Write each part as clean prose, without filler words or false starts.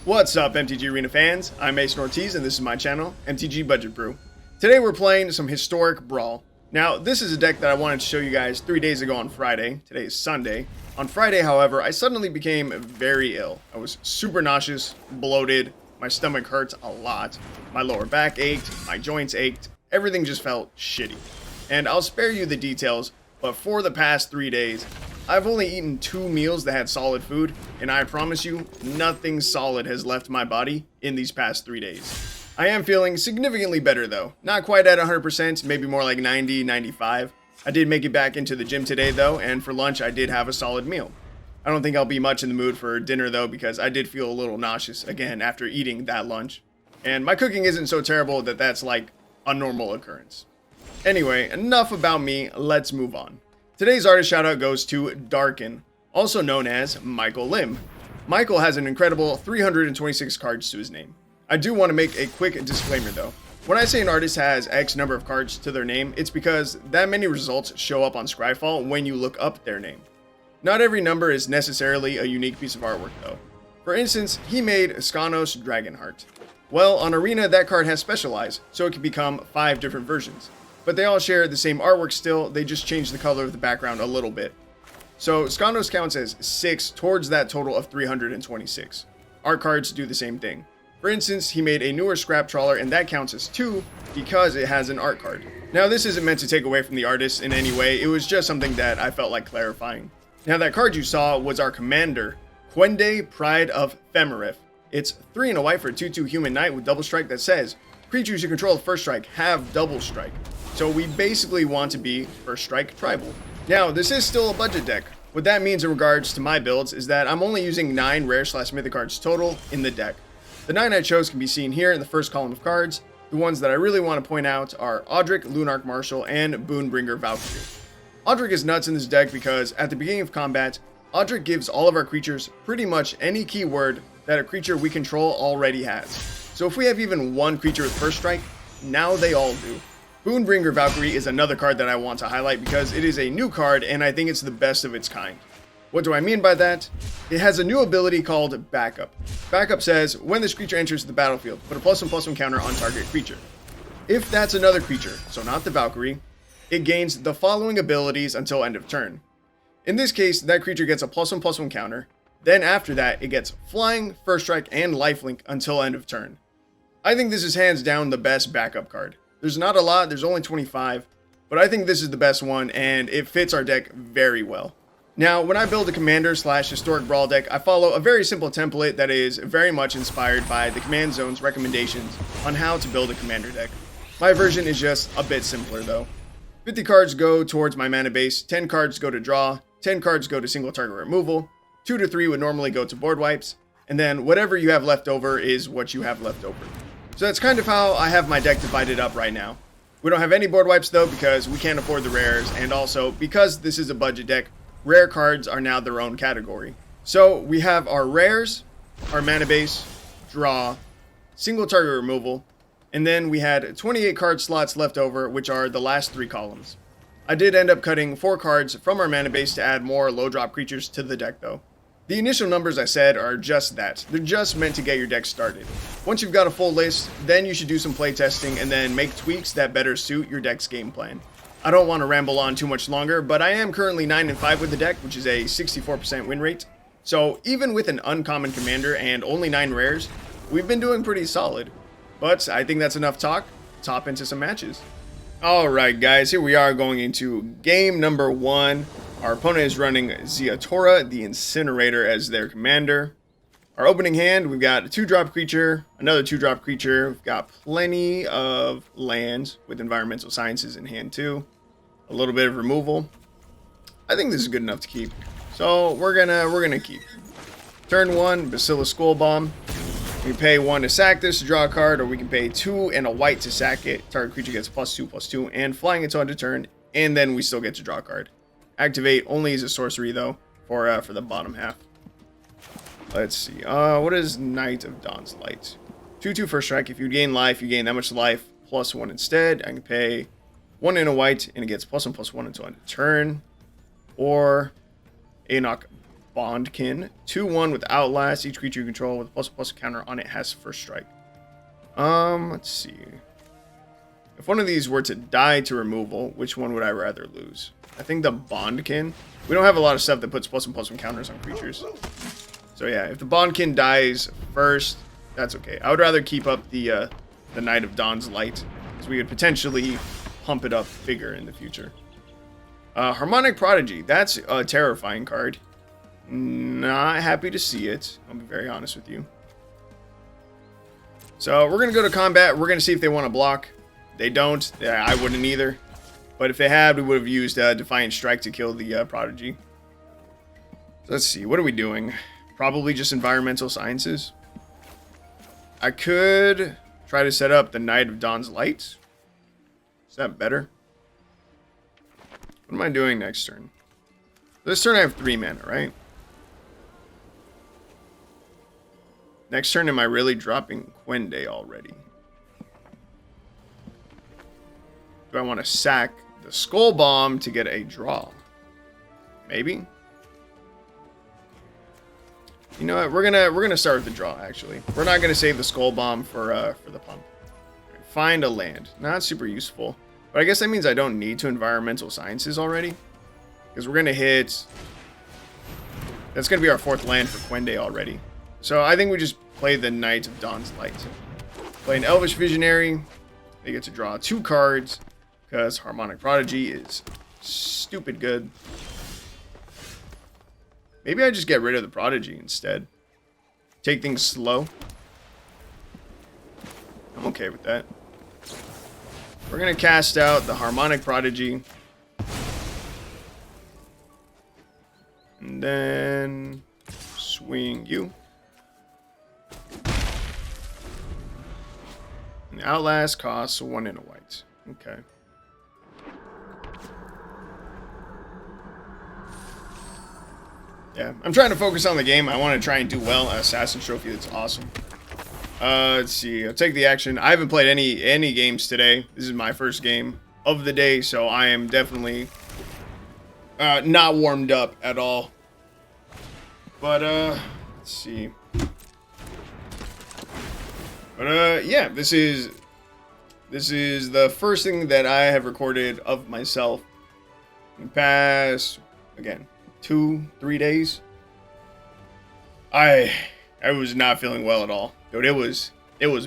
What's up, MTG Arena fans? I'm Mason Ortiz, and this is my channel, MTGBudgetBrew. Today we're playing some historic Brawl. Now, this is a deck that I wanted to show you guys 3 days ago on Friday. Today is Sunday. On Friday, however, I suddenly became very ill. I was super nauseous, bloated, my stomach hurt a lot, my lower back ached, my joints ached, everything just felt shitty. And I'll spare you the details, but for the past 3 days, I've only eaten 2 meals that had solid food, and I promise you, nothing solid has left my body in these past 3 days. I am feeling significantly better though. Not quite at 100%, maybe more like 90, 95. I did make it back into the gym today though, and for lunch I did have a solid meal. I don't think I'll be much in the mood for dinner though, because I did feel a little nauseous again after eating that lunch. And my cooking isn't so terrible that that's like a normal occurrence. Anyway, enough about me, let's move on. Today's artist shoutout goes to Darkin, also known as Michael Lim. Michael has an incredible 326 cards to his name. I do want to make a quick disclaimer though. When I say an artist has X number of cards to their name, it's because that many results show up on Scryfall when you look up their name. Not every number is necessarily a unique piece of artwork though. For instance, he made Skanos Dragonheart. Well, on Arena that card has Specialized, so it can become 5 different versions. But they all share the same artwork still, they just change the color of the background a little bit. So Skanos counts as 6 towards that total of 326. Art cards do the same thing. For instance, he made a newer Scrap Trawler and that counts as 2 because it has an art card. Now this isn't meant to take away from the artist in any way, it was just something that I felt like clarifying. Now that card you saw was our commander, Kwende, Pride of Femeref. It's 3 and a white for a 2/2 human knight with double strike that says, creatures you control with first strike have double strike. So we basically want to be first strike tribal. Now this is still a budget deck. What that means in regards to my builds is that I'm only using 9 rare/mythic cards total in the deck. The 9 I chose can be seen here in the first column of cards. The ones that I really want to point out are Audric, Lunarch Marshal, and Boon-Bringer Valkyrie. Audric is nuts in this deck because at the beginning of combat, Audric gives all of our creatures pretty much any keyword that a creature we control already has. So if we have even one creature with first strike, now they all do. Boon-Bringer Valkyrie is another card that I want to highlight because it is a new card and I think it's the best of its kind. What do I mean by that? It has a new ability called Backup. Backup says, when this creature enters the battlefield, put a +1/+1 counter on target creature. If that's another creature, so not the Valkyrie, it gains the following abilities until end of turn. In this case, that creature gets a +1/+1 counter, then after that it gets Flying, First Strike, and Lifelink until end of turn. I think this is hands down the best backup card. There's not a lot, there's only 25, but I think this is the best one and it fits our deck very well. Now, when I build a commander/historic Brawl deck, I follow a very simple template that is very much inspired by the Command Zone's recommendations on how to build a commander deck. My version is just a bit simpler though. 50 cards go towards my mana base, 10 cards go to draw, 10 cards go to single target removal, 2 to 3 would normally go to board wipes, and then whatever you have left over is what you have left over. So that's kind of how I have my deck divided up right now. We don't have any board wipes though because we can't afford the rares, and also because this is a budget deck, rare cards are now their own category. So we have our rares, our mana base, draw, single target removal, and then we had 28 card slots left over, which are the last 3 columns. I did end up cutting 4 cards from our mana base to add more low drop creatures to the deck though. The initial numbers I said are just that. They're just meant to get your deck started. Once you've got a full list, then you should do some playtesting and then make tweaks that better suit your deck's game plan. I don't want to ramble on too much longer, but I am currently 9 and 5 with the deck, which is a 64% win rate. So even with an uncommon commander and only 9 rares, we've been doing pretty solid. But I think that's enough talk. Top into some matches. Alright guys, here we are going into game number 1. Our opponent is running Ziatora, the Incinerator, as their commander. Our opening hand, we've got a 2-drop creature, another 2-drop creature. We've got plenty of lands with environmental sciences in hand too. A little bit of removal. I think this is good enough to keep. So we're gonna keep. Turn 1, Basilisk Skull Bomb. We can pay 1 to sack this to draw a card, or we can pay 2 and a white to sack it. Target creature gets +2/+2 and flying until end of turn, and then we still get to draw a card. Activate only as a sorcery though for the bottom half. Let's see. What is Knight of Dawn's Light? 2/2 first strike. If you gain life, you gain that much life +1 instead. I can pay 1 and a white, and it gets +1/+1 until end of turn. Or a knock Bondkin. 2/1 with Outlast. Each creature you control with +++ counter on it has first strike. Let's see. If one of these were to die to removal, which one would I rather lose? I think the Bondkin. We don't have a lot of stuff that puts +++ counters on creatures. So yeah, if the Bondkin dies first, that's okay. I would rather keep up the Knight of Dawn's Light, because we could potentially pump it up bigger in the future. Harmonic Prodigy. That's a terrifying card. Not happy to see it. I'll be very honest with you. So we're going to go to combat. We're going to see if they want to block. They don't. Yeah, I wouldn't either. But if they had, we would have used Defiant Strike to kill the Prodigy. So let's see. What are we doing? Probably just Environmental Sciences. I could try to set up the Knight of Dawn's Light. Is that better? What am I doing next turn? This turn I have 3 mana, right? Next turn, am I really dropping Kwende already? Do I want to sack the Skull Bomb to get a draw? Maybe. You know what? We're gonna start with the draw. Actually, we're not gonna save the Skull Bomb for the pump. Find a land. Not super useful, but I guess that means I don't need to Environmental Sciences already, because we're gonna hit. That's gonna be our 4th land for Kwende already. So I think we just play the Knight of Dawn's Light. Play an Elvish Visionary. They get to draw 2 cards because Harmonic Prodigy is stupid good. Maybe I just get rid of the Prodigy instead. Take things slow. I'm okay with that. We're going to cast out the Harmonic Prodigy. And then swing you. And Outlast costs 1 and a white. Okay. Yeah, I'm trying to focus on the game. I want to try and do well. Assassin Trophy, that's awesome. Let's see. I'll take the action. I haven't played any games today. This is my first game of the day, so I am definitely not warmed up at all. But let's see. But yeah, this is the first thing that I have recorded of myself in the past, again, 2-3 days. I was not feeling well at all, dude. It was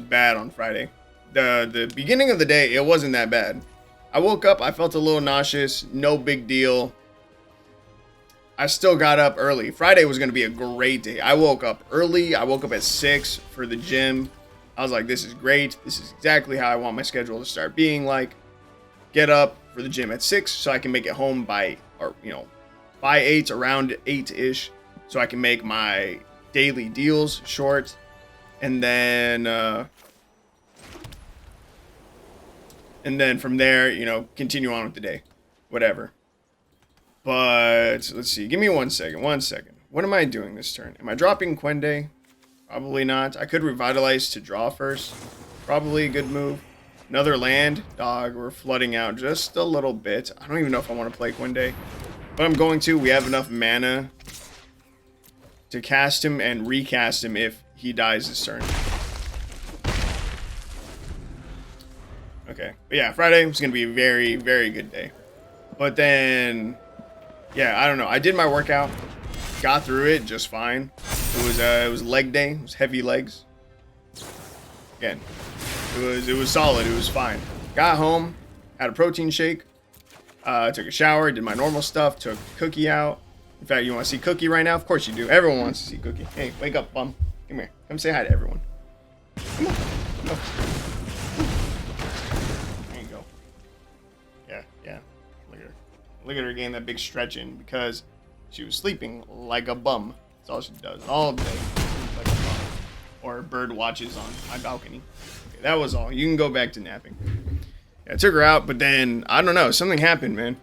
bad on Friday. The beginning of the day, it wasn't that bad. I woke up, I felt a little nauseous, no big deal. I still got up early. Friday was going to be a great day. I woke up early. I woke up at 6 for the gym. I was like, this is great. This is exactly how I want my schedule to start being like. Get up for the gym at 6 so I can make it home by 8, around 8-ish, so I can make my daily deals short, and then from there, continue on with the day, whatever. But let's see. Give me 1 second. 1 second. What am I doing this turn? Am I dropping Kwende? Probably not. I could Revitalize to draw first. Probably a good move. Another land. Dog, we're flooding out just a little bit. I don't even know if I want to play Kwende. But I'm going to. We have enough mana to cast him and recast him if he dies this turn. Okay. But yeah, Friday was going to be a very, very good day. But then, yeah, I don't know. I did my workout. Got through it just fine. It was leg day. It was heavy legs. Again, it was solid. It was fine. Got home, had a protein shake. Took a shower, did my normal stuff, took Cookie out. In fact, you want to see Cookie right now? Of course you do. Everyone wants to see Cookie. Hey, wake up, bum. Come here. Come say hi to everyone. Come on. Go. There you go. Yeah. Look at her. Look at her getting that big stretch in because she was sleeping like a bum. That's all she does all day. Like a bum. Or bird watches on my balcony. Okay, that was all. You can go back to napping. I took her out, but then, I don't know, something happened, man.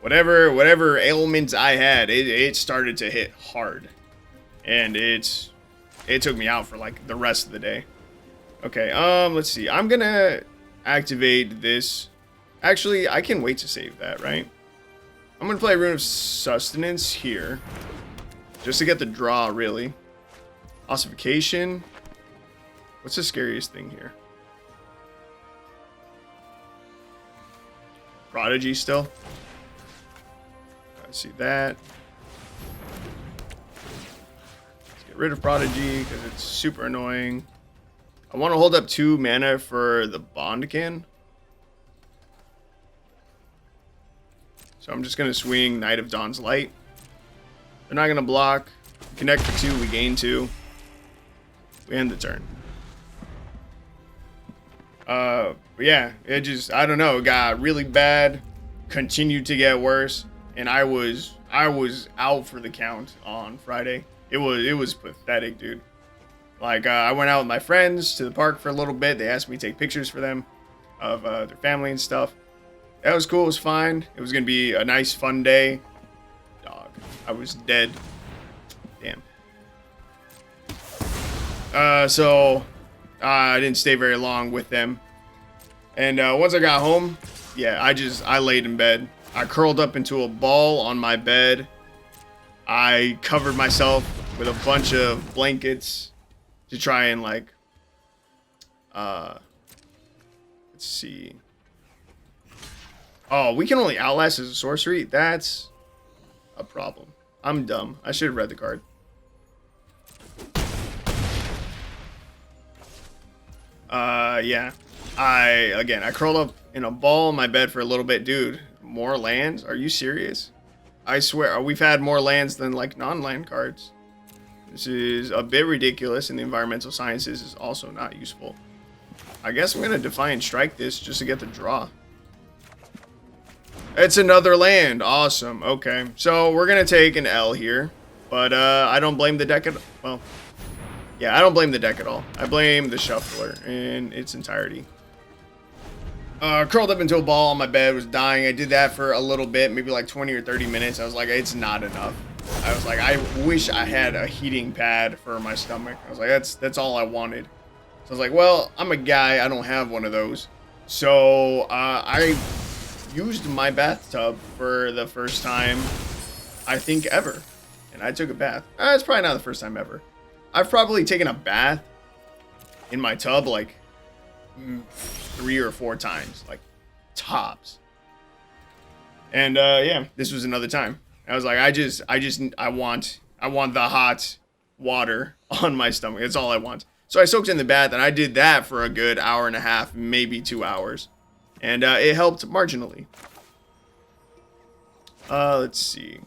Whatever ailments I had, it started to hit hard. And it took me out for, like, the rest of the day. Okay, let's see. I'm gonna activate this. Actually, I can wait to save that, right? I'm gonna play Rune of Sustenance here. just to get the draw, really. Ossification. What's the scariest thing here? Prodigy still. I see that. Let's get rid of Prodigy because it's super annoying. I want to hold up 2 mana for the Bondkin. So I'm just going to swing Knight of Dawn's Light. They're not going to block. We connect for 2, we gain 2. We end the turn. But yeah, it just, I don't know, it got really bad, continued to get worse, and I was out for the count on Friday. It was pathetic, dude. Like, I went out with my friends to the park for a little bit. They asked me to take pictures for them of their family and stuff. That was cool. It was fine. It was going to be a nice, fun day. Dog. I was dead. Damn. So, I didn't stay very long with them. And once I got home, yeah, I laid in bed. I curled up into a ball on my bed. I covered myself with a bunch of blankets to try and, like, let's see. Oh, we can only outlast as a sorcery? That's a problem. I'm dumb. I should have read the card. Yeah. I curled up in a ball in my bed for a little bit. Dude, more lands? Are you serious? I swear, we've had more lands than, like, non-land cards. This is a bit ridiculous, and the environmental sciences is also not useful. I guess I'm going to Defiant Strike this just to get the draw. It's another land. Awesome. Okay. So we're going to take an L here. But I don't blame the deck at all. Well, yeah, I don't blame the deck at all. I blame the shuffler in its entirety. Curled up into a ball on my bed, was dying. I did that for a little bit, maybe like 20 or 30 minutes. I was like, it's not enough. I was like, I wish I had a heating pad for my stomach. I was like, that's all I wanted. So I was like, well, I'm a guy. I don't have one of those. So I used my bathtub for the first time, I think, ever. And I took a bath. It's probably not the first time ever. I've probably taken a bath in my tub like 3 or 4 times, like tops. And yeah, this was another time. I was like, I want the hot water on my stomach. That's all I want. So I soaked in the bath, and I did that for a good hour and a half, maybe 2 hours. And it helped marginally. Let's see.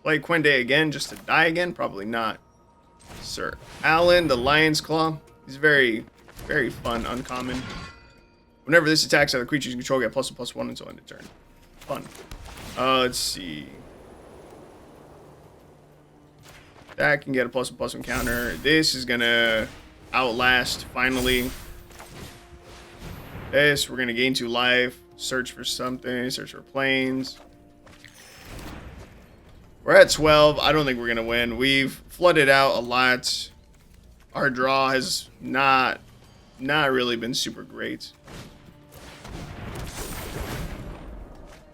Play Kwende again just to die again? Probably not. Sir Alan, the Lion's Claw. He's very, very fun, uncommon. Whenever this attacks other creatures you control, get +1/+1 until end of turn. Fun. Let's see. That can get a +1/+1 counter. This is gonna outlast, finally. This, we're gonna gain 2 life. Search for something. Search for planes. We're at 12. I don't think we're gonna win. We've flooded out a lot. Our draw has not really been super great.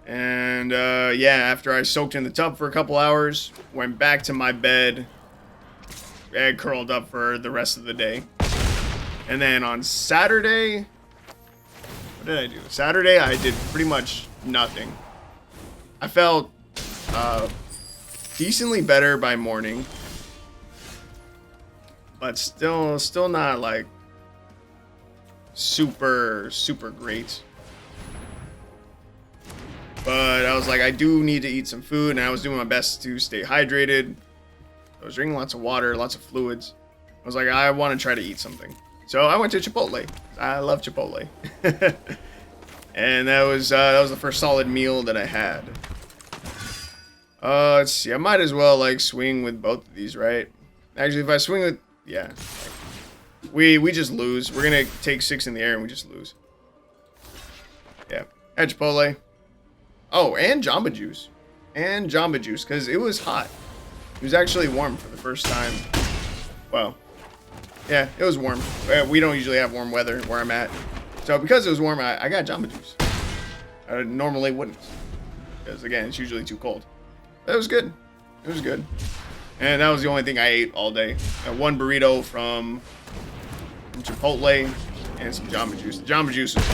And yeah, after I soaked in the tub for a couple hours, went back to my bed, and curled up for the rest of the day. And then on Saturday, what did I do? Saturday, I did pretty much nothing. I felt decently better by morning, but still not like super great. But I was like, I do need to eat some food, and I was doing my best to stay hydrated. I was drinking lots of water, lots of fluids. I was like, I want to try to eat something. So I went to Chipotle. I love Chipotle. And that was the first solid meal that I had. Let's see. I might as well like swing with both of these, right? Actually, if I swing with, yeah, we just lose. We're gonna take 6 in the air and we just lose. Yeah, had Chipotle. Oh, and Jamba Juice, because it was hot. It was actually warm for the first time. Well, yeah, it was warm. We don't usually have warm weather where I'm at, so because it was warm, I got Jamba Juice. I normally wouldn't, because again, it's usually too cold. It was good. It was good. And that was the only thing I ate all day. One burrito from Chipotle and some Jamba Juice. The Jamba Juice was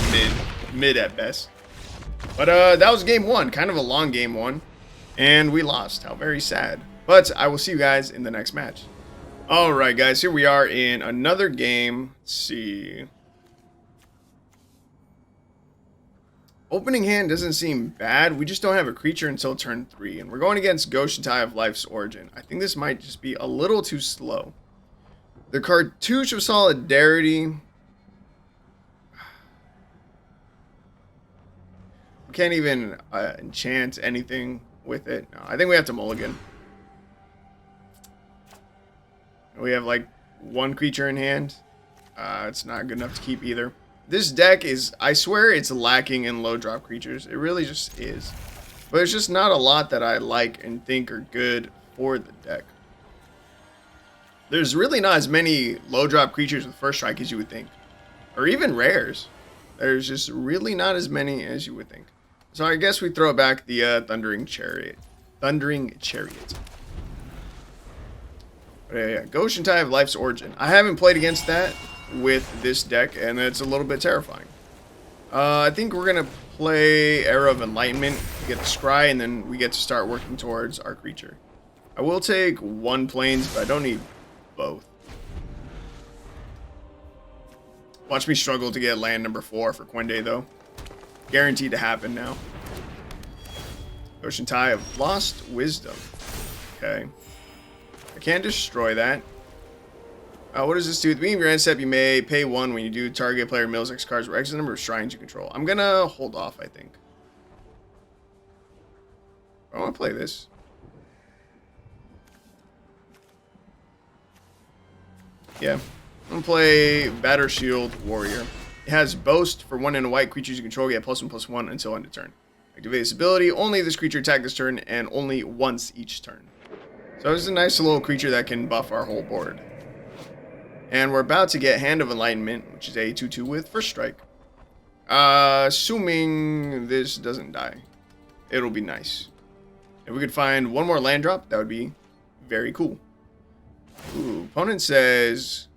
mid at best. But that was game one, kind of a long game one. And we lost. How very sad. But I will see you guys in the next match. Alright guys, here we are in another game. Let's see. Opening hand doesn't seem bad. We just don't have a creature until turn 3. And we're going against Goshentai of Life's Origin. I think this might just be a little too slow. The Cartouche of Solidarity. We can't even enchant anything with it. No, I think we have to mulligan. We have like one creature in hand. It's not good enough to keep either. This deck is, I swear it's lacking in low drop creatures. It really just is. But it's just not a lot that I like and think are good for the deck. There's really not as many low drop creatures with first strike as you would think. Or even rares. There's just really not as many as you would think. So I guess we throw back the Thundering Chariot. Thundering Chariot. But yeah, Goshentai of Life's Origin. I haven't played against that with this deck, and it's a little bit terrifying. I think we're going to play Era of Enlightenment, get the Scry, and then we get to start working towards our creature. I will take one Plains, but I don't need both. Watch me struggle to get land number 4 for Kwende, though. Guaranteed to happen now. Goshentai of Lost Wisdom. Okay. I can't destroy that. What does this do? At the beginning of your end step, you may pay 1 when you do. Target player mills X cards or X the number of shrines you control. I'm gonna hold off, I think. I want to play this. Yeah. I'm gonna play Batter Shield Warrior. It has Boast for 1 and a white. Creatures you control get +1/+1 until end of turn. Activate this ability. Only this creature attack this turn and only once each turn. So this is a nice little creature that can buff our whole board. And we're about to get Hand of Enlightenment, which is a 2/2 with first strike. Assuming this doesn't die. It'll be nice. If we could find one more land drop, that would be very cool. Ooh, opponent says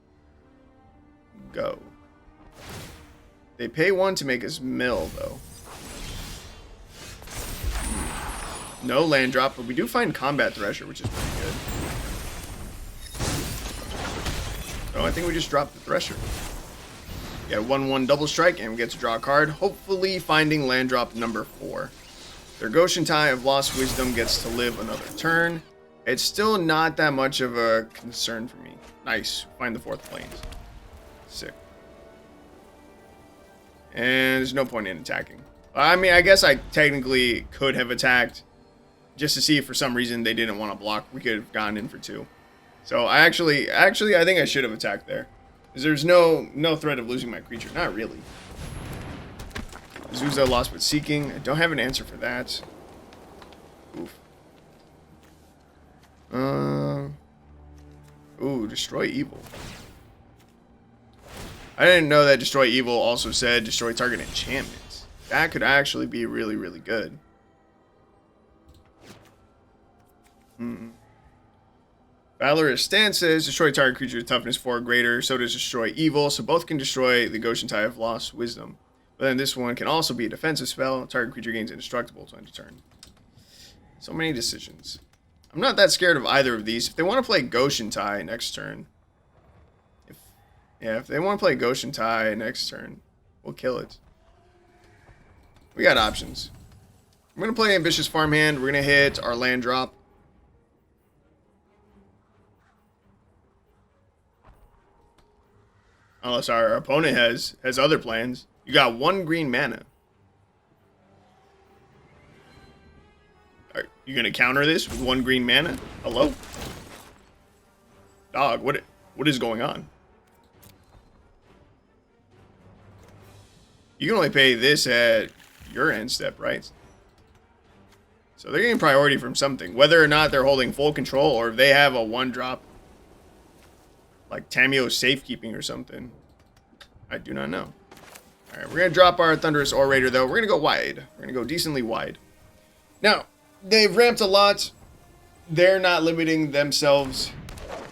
go. They pay 1 to make us mill, though. No land drop, but we do find Combat Thresher, which is pretty good. So I think we just dropped the Thresher. Yeah, 1/1 double strike, and we get to draw a card, hopefully finding land drop number 4. Their Goshentai of Lost Wisdom gets to live another turn. It's still not that much of a concern for me. Nice. Find the 4th Plains. Sick. And there's no point in attacking. I mean, I guess I technically could have attacked just to see if for some reason they didn't want to block. We could have gone in for 2. So I actually, I think I should have attacked there. Because there's no threat of losing my creature. Not really. Zuza lost with Seeking. I don't have an answer for that. Oof. Ooh, Destroy Evil. I didn't know that Destroy Evil also said destroy target enchantments. That could actually be really, really good. Valorous Stance says destroy target creature with toughness 4 or greater. So does Destroy Evil. So both can destroy the Goshentai of Lost Wisdom. But then this one can also be a defensive spell. Target creature gains indestructible to end of turn. So many decisions. I'm not that scared of either of these. If they want to play Goshentai next turn. If they want to play Goshentai next turn, we'll kill it. We got options. I'm going to play Ambitious Farmhand. We're going to hit our land drop. Unless our opponent has other plans. You got 1 green mana. Are you going to counter this with 1 green mana? Hello? Dog, what is going on? You can only pay this at your end step, right? So they're getting priority from something. Whether or not they're holding full control or if they have a 1-drop like Tamio's Safekeeping or something. I do not know. Alright, we're going to drop our Thunderous Orator, though. We're going to go wide. We're going to go decently wide. Now, they've ramped a lot. they're not limiting themselves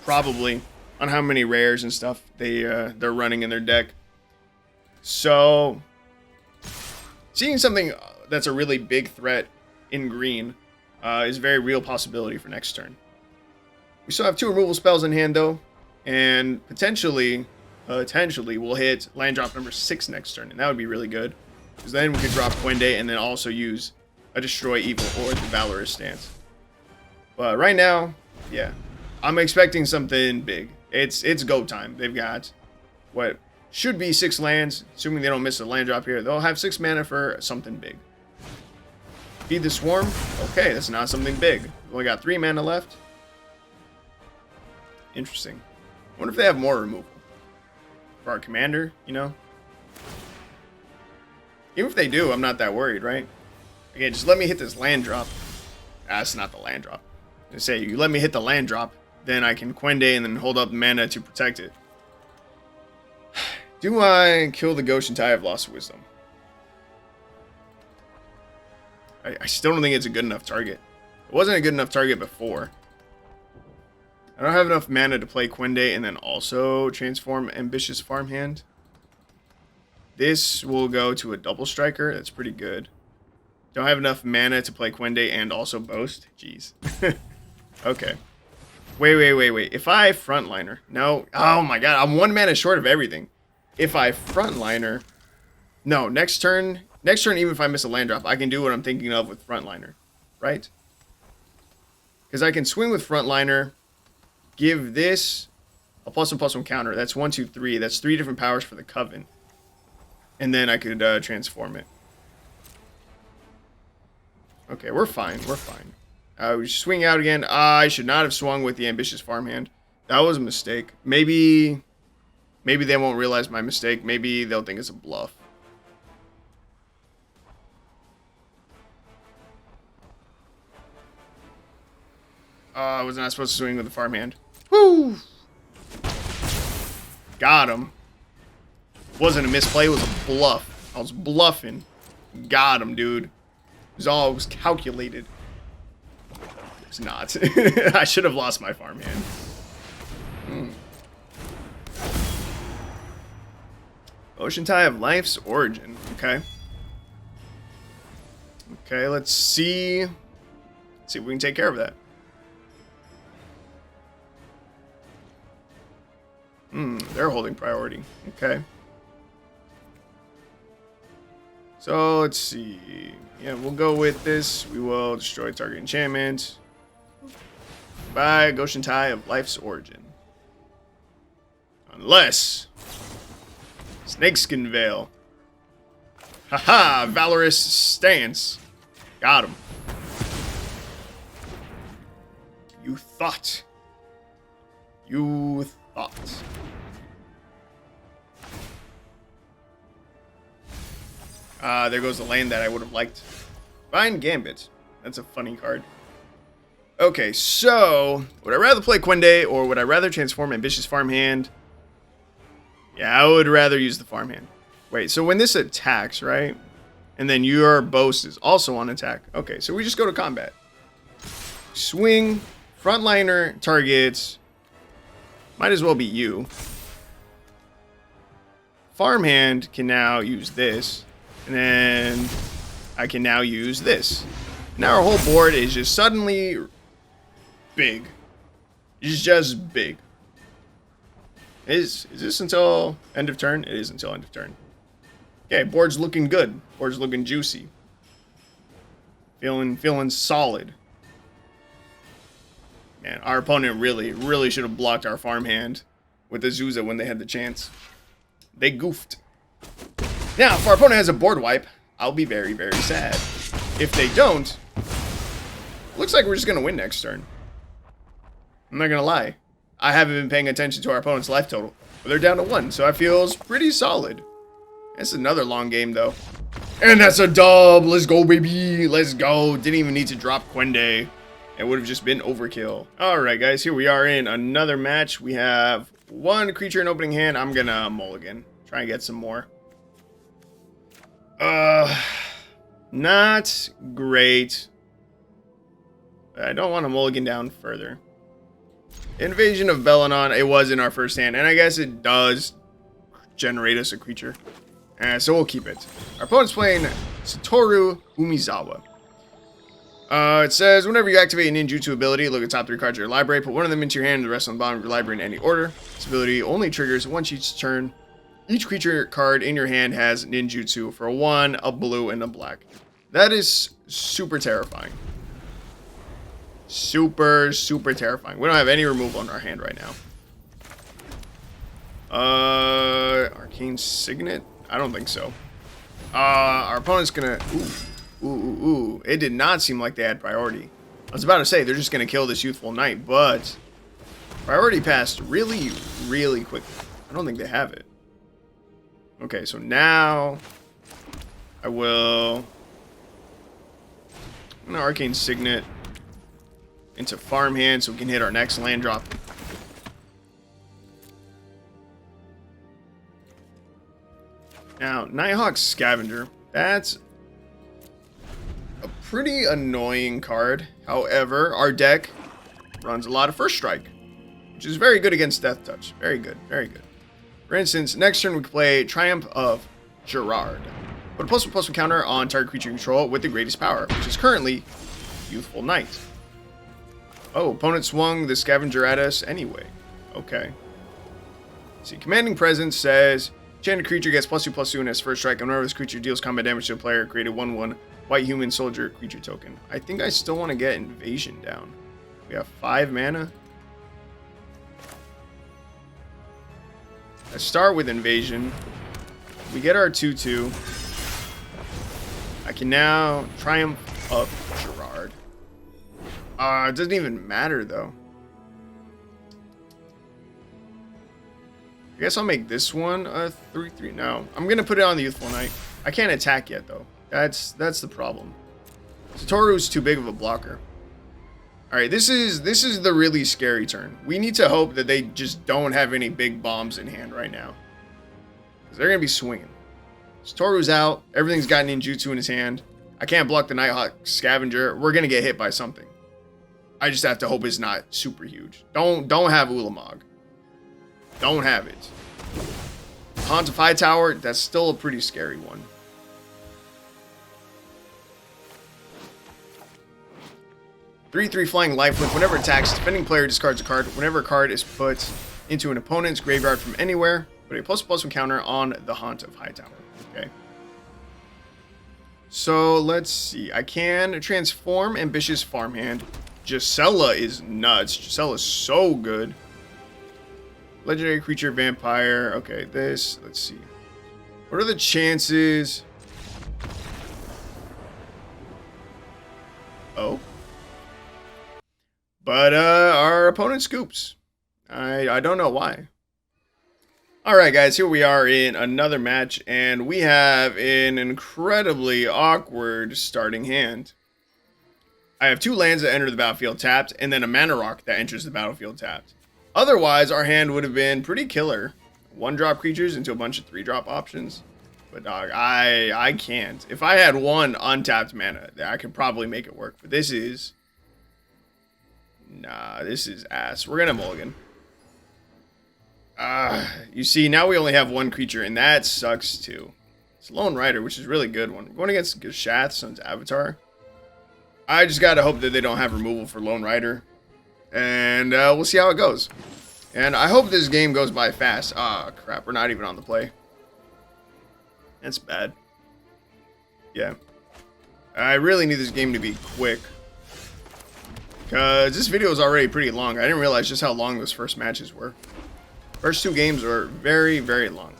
probably on how many rares and stuff they're running in their deck. So seeing something that's a really big threat in green is a very real possibility for next turn. We still have 2 removal spells in hand though, and potentially we'll hit land drop number 6 next turn, and that would be really good, because then we could drop Kwende and then also use a Destroy Evil or the Valorous Stance. But right now, yeah, I'm expecting something big. It's go time. They've got what should be 6 lands, assuming they don't miss a land drop here. They'll have 6 mana for something big. Feed the Swarm. Okay, that's not something big. We've only got 3 mana left. Interesting. I wonder if they have more removal for our commander, you know? Even if they do, I'm not that worried, right? Again, just let me hit this land drop. That's not the land drop. I say, you let me hit the land drop, then I can Kwende and then hold up mana to protect it. Do I kill the Ghost until I have lost wisdom? I still don't think it's a good enough target. It wasn't a good enough target before. I don't have enough mana to play Kwende and then also transform Ambitious Farmhand. This will go to a double striker. That's pretty good. Don't have enough mana to play Kwende and also boast. Jeez. Okay. Wait. If I frontliner. No. Oh my god. I'm 1 mana short of everything. If I frontliner. No. Next turn, even if I miss a land drop, I can do what I'm thinking of with frontliner. Right? Because I can swing with frontliner. Give this a +1/+1 counter. That's 1, 2, 3. That's 3 different powers for the Coven. And then I could transform it. Okay, we're fine. We're fine. We swing out again. I should not have swung with the Ambitious Farmhand. That was a mistake. Maybe they won't realize my mistake. Maybe they'll think it's a bluff. I was not supposed to swing with the Farmhand. Woo! Got him. Wasn't a misplay, it was a bluff. I was bluffing. Got him, dude. It was calculated. It's not. I should have lost my Farmhand. Ocean Tie of Life's Origin. Okay. Okay, let's see. Let's see if we can take care of that. They're holding priority. Okay. So let's see. Yeah, we'll go with this. We will destroy target enchantment by Goshen Tie of Life's Origin. Unless Snakeskin Veil. Haha, Valorous Stance. Got him. You thought. You thought. There goes the land that I would have liked. Fine Gambit. That's a funny card. Okay, so would I rather play Kwende or would I rather transform Ambitious Farmhand? Yeah, I would rather use the Farmhand. Wait, so when this attacks, right? And then your boast is also on attack. Okay, so we just go to combat. Swing, frontliner targets. Might as well be you. Farmhand can now use this. And then I can now use this. Now our whole board is just suddenly big. It's just big. Is this until end of turn? It is until end of turn. Okay, board's looking good. Board's looking juicy. Feeling solid. Man, our opponent really should have blocked our Farmhand with Azusa when they had the chance. They goofed. Now, if our opponent has a board wipe, I'll be very sad. If they don't, looks like we're just going to win next turn. I'm not going to lie. I haven't been paying attention to our opponent's life total. But they're down to 1, so it feels pretty solid. That's another long game, though. And that's a dub. Let's go, baby. Let's go. Didn't even need to drop Kwende. It would have just been overkill. Alright, guys. Here we are in another match. We have 1 creature in opening hand. I'm going to mulligan. Try and get some more. Not great. I don't want to mulligan down further. Invasion of Belanon, it was in our first hand, and I guess it does generate us a creature. So we'll keep it. Our opponent's playing Satoru Umizawa. It says, whenever you activate a ninjutsu ability, look at top 3 cards of your library, put one of them into your hand and the rest on the bottom of your library in any order. This ability only triggers once each turn. Each creature card in your hand has ninjutsu for a 1, a blue, and a black. That is super terrifying. Super terrifying. We don't have any removal in our hand right now. Arcane Signet? I don't think so. Our opponent's gonna... Ooh. It did not seem like they had priority. I was about to say, they're just gonna kill this youthful knight, but... priority passed really quickly. I don't think they have it. Okay, so now... I will... I'm gonna Arcane Signet into Farmhand so we can hit our next land drop. Now, Nighthawk Scavenger, that's a pretty annoying card. However, our deck runs a lot of First Strike, which is very good against Death Touch. Very good. For instance, next turn we can play Triumph of Gerard. Put a +1/+1 counter on target creature you control with the greatest power, which is currently Youthful Knight. Oh, opponent swung the Scavenger at us anyway. Okay. See, Commanding Presence says, enchanted creature gets +2/+2 in its first strike, and whenever this creature deals combat damage to a player, create a 1/1 white human soldier creature token. I think I still want to get Invasion down. We have 5 mana. I start with Invasion. We get our 2/2. I can now Triumph of Gerard. It doesn't even matter, though. I guess I'll make this one a 3/3. No, I'm going to put it on the Youthful Knight. I can't attack yet, though. That's the problem. Satoru's too big of a blocker. Alright, this is the really scary turn. We need to hope that they just don't have any big bombs in hand right now. Because they're going to be swinging. Satoru's out. Everything's got ninjutsu in his hand. I can't block the Nighthawk Scavenger. We're going to get hit by something. I just have to hope it's not super huge. Don't have Ulamog. Don't have it. Haunt of Hightower, that's still a pretty scary one. Three flying lifelink. Whenever attacks, defending player discards a card. Whenever a card is put into an opponent's graveyard from anywhere, put a +1/+1 counter on the Haunt of Hightower. Okay. So let's see. I can transform Ambitious Farmhand. Gisela is nuts. Gisela is so good. Legendary creature, vampire. Okay, this. Let's see. What are the chances? Oh. But our opponent scoops. I don't know why. Alright guys, here we are in another match, and we have an incredibly awkward starting hand. I have 2 lands that enter the battlefield tapped, and then a mana rock that enters the battlefield tapped. Otherwise, our hand would have been pretty killer. 1-drop creatures into a bunch of 3-drop options. But dog, I can't. If I had 1 untapped mana, I could probably make it work. But this is... Nah, this is ass. We're gonna mulligan. You see, now we only have 1 creature, and that sucks too. It's Lone Rider, which is a really good one. We're going against Gashath, Sun's Avatar. I just gotta hope that they don't have removal for Lone Rider. And we'll see how it goes. And I hope this game goes by fast. Ah, crap. We're not even on the play. That's bad. Yeah. I really need this game to be quick. Because this video is already pretty long. I didn't realize just how long those first matches were. First 2 games were very, very long.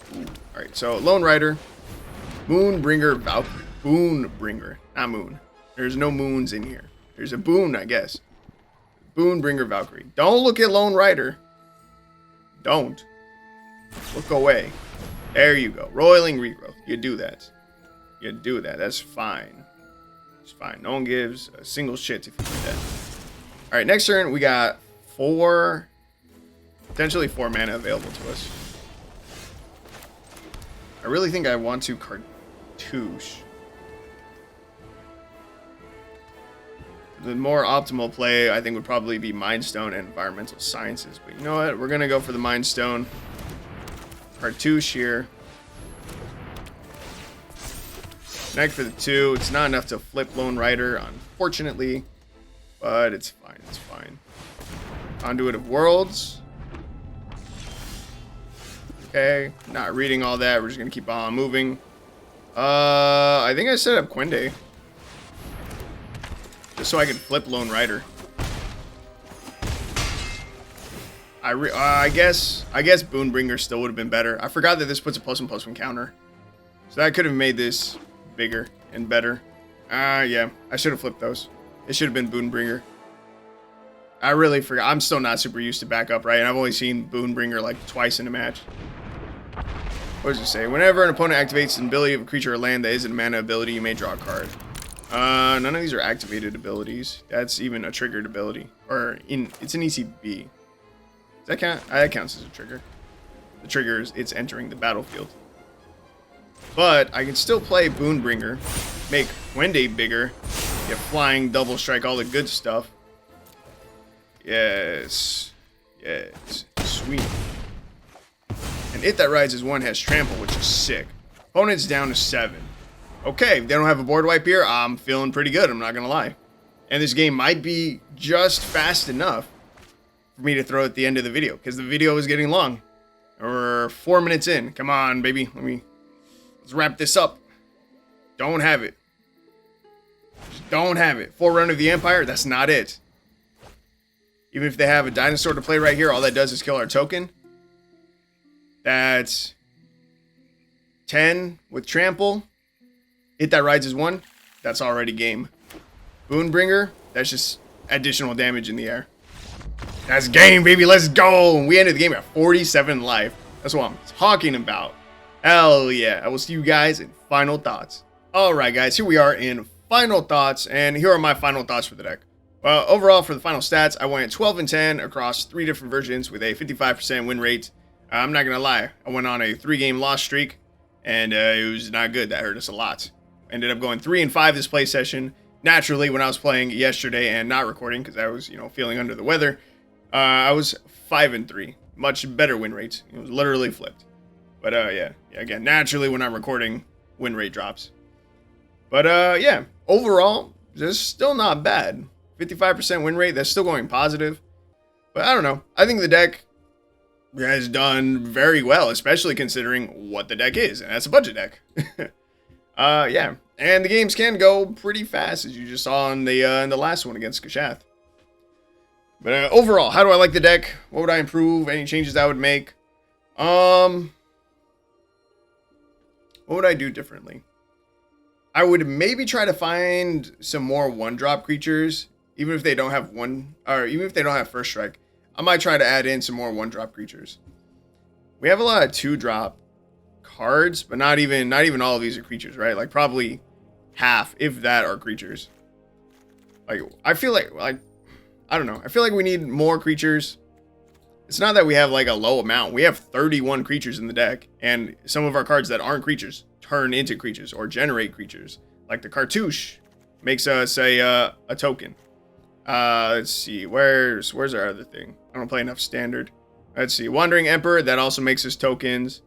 Alright, so Lone Rider. Boon-Bringer Valkyrie. Boon-Bringer. Not Moon. There's no moons in here. There's a Boon, I guess. Boon-Bringer Valkyrie. Don't look at Lone Rider. Don't. Look away. There you go. Roiling Regrowth. You do that. You do that. That's fine. It's fine. No one gives a single shit if you do that. Alright, next turn we got 4... Potentially 4 mana available to us. I really think I want to Cartouche. the more optimal play, I think, would probably be Mind Stone and Environmental Sciences. But you know what? We're going to go for the Mind Stone. Cartouche here. Connect for the 2. It's not enough to flip Lone Rider, unfortunately. But it's fine. It's fine. Conduit of Worlds. Okay. Not reading all that. We're just going to keep on moving. I think I set up Kwende. Just so I can flip Lone Rider. I guess Boon-Bringer still would have been better. I forgot that this puts a +1/+1 counter. So that could have made this bigger and better. Yeah. I should have flipped those. It should have been Boon-Bringer. I really forgot. I'm still not super used to backup, right? And I've only seen Boon-Bringer like twice in a match. What does it say? Whenever an opponent activates an ability of a creature or land that isn't a mana ability, you may draw a card. None of these are activated abilities. That's even a triggered ability. It's an ECB. Does that count? That counts as a trigger. The trigger is it's entering the battlefield. But I can still play Boon-Bringer, make Kwende bigger, get flying, double strike, all the good stuff. Yes. Yes. Sweet. And It That Rides as 1 has Trample, which is sick. Opponent's down to 7. Okay, they don't have a board wipe here. I'm feeling pretty good, I'm not going to lie. And this game might be just fast enough for me to throw at the end of the video, because the video is getting long. We're 4 minutes in. Come on, baby. Let's wrap this up. Don't have it. Just don't have it. Forerunner of the Empire, that's not it. Even if they have a dinosaur to play right here, all that does is kill our token. That's 10 with Trample. It That Rides as 1. That's already game. Boon-Bringer, that's just additional damage in the air. That's game, baby. Let's go. We ended the game at 47 life. That's what I'm talking about. Hell yeah. I will see you guys in final thoughts. Alright guys, here we are in final thoughts, and here are my final thoughts for the deck. Well, overall for the final stats, I went 12 and 10 across 3 different versions with a 55% win rate. I'm not gonna lie, I went on a 3-game loss streak, and it was not good. That hurt us a lot. Ended up going 3 and 5 this play session. Naturally, when I was playing yesterday and not recording, because I was, feeling under the weather, I was 5 and 3. Much better win rates. It was literally flipped. But yeah, again, naturally when I'm recording, win rate drops. But yeah, overall, just still not bad. 55% win rate, that's still going positive. But I don't know. I think the deck has done very well, especially considering what the deck is, and that's a budget deck. Yeah, and the games can go pretty fast, as you just saw in the last one against Kashath. But overall, how do I like the deck? What would I improve? Any changes I would make? What would I do differently? I would maybe try to find some more 1-drop creatures, even if they don't have even if they don't have first strike. I might try to add in some more 1-drop creatures. We have a lot of 2-drop cards, but not even all of these are creatures, right? Like probably half, if that, are creatures. Like I feel like I don't know. I feel like we need more creatures. It's not that we have like a low amount. We have 31 creatures in the deck, and some of our cards that aren't creatures turn into creatures or generate creatures. Like the cartouche makes us a token. Let's see. Where's our other thing? I don't play enough standard. Let's see. Wandering Emperor, that also makes us tokens.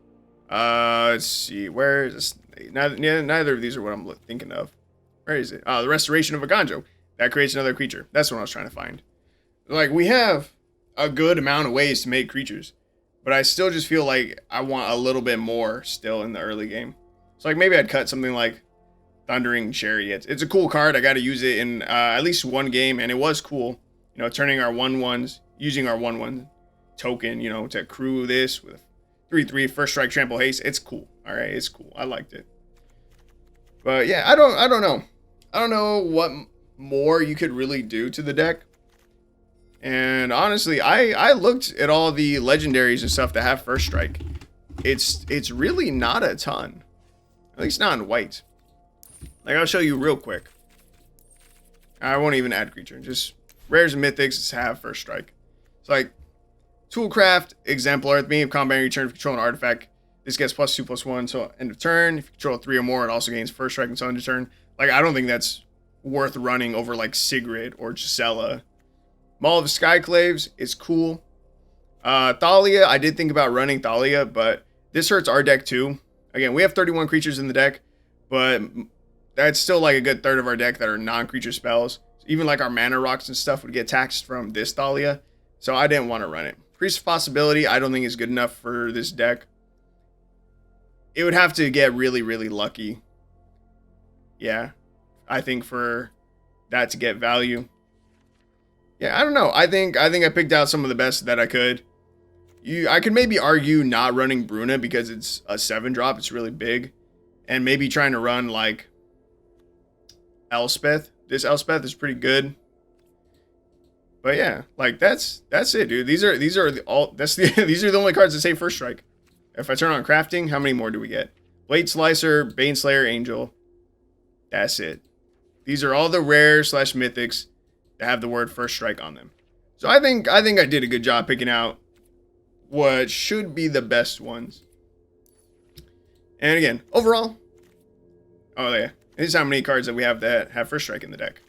Let's see. Where is this? Neither of these are what I'm thinking of. Where is it? The Restoration of Eiganjo. That creates another creature. That's what I was trying to find. Like, we have a good amount of ways to make creatures, but I still just feel like I want a little bit more still in the early game. So like maybe I'd cut something like Thundering Chariot. It's a cool card. I got to use it in at least one game, and it was cool. Turning our 1/1s, using our 1/1 token, to crew this with 3/3 first strike trample haste. It's cool. All right, it's cool. I liked it. But yeah, I don't know. I don't know what more you could really do to the deck. And honestly, I looked at all the legendaries and stuff that have first strike. It's really not a ton. At least not in white. Like, I'll show you real quick. I won't even add creature. Just rares and mythics have first strike. It's like Toolcraft, Exemplar. At the beginning of combat, you turn to control an artifact. This gets +2/+1 until end of turn. If you control 3 or more, it also gains first strike until end of turn. Like, I don't think that's worth running over like Sigrid or Gisela. Maul of Skyclaves is cool. Thalia, I did think about running Thalia, but this hurts our deck too. Again, we have 31 creatures in the deck, but that's still like a good third of our deck that are non-creature spells. Even like our mana rocks and stuff would get taxed from this Thalia, so I didn't want to run it. Priest of Possibility, I don't think is good enough for this deck. It would have to get really, really lucky. Yeah, I think for that to get value. Yeah, I don't know. I think I picked out some of the best that I could. I could maybe argue not running Bruna because it's a 7-drop. It's really big. And maybe trying to run like Elspeth. This Elspeth is pretty good. But yeah, like that's it, dude. These are these are the only cards that say first strike. If I turn on crafting, how many more do we get? Blade Slicer, Baneslayer, Angel. That's it. These are all the rare / mythics that have the word first strike on them. So I think I did a good job picking out what should be the best ones. And again, overall, oh yeah, this is how many cards that we have that have first strike in the deck.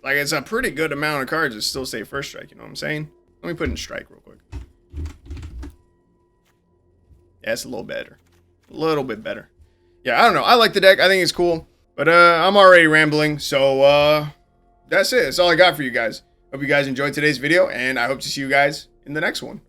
Like, it's a pretty good amount of cards that still say first strike, you know what I'm saying? Let me put in strike real quick. Yeah, it's a little better. A little bit better. Yeah, I don't know. I like the deck. I think it's cool. But I'm already rambling, so that's it. That's all I got for you guys. Hope you guys enjoyed today's video, and I hope to see you guys in the next one.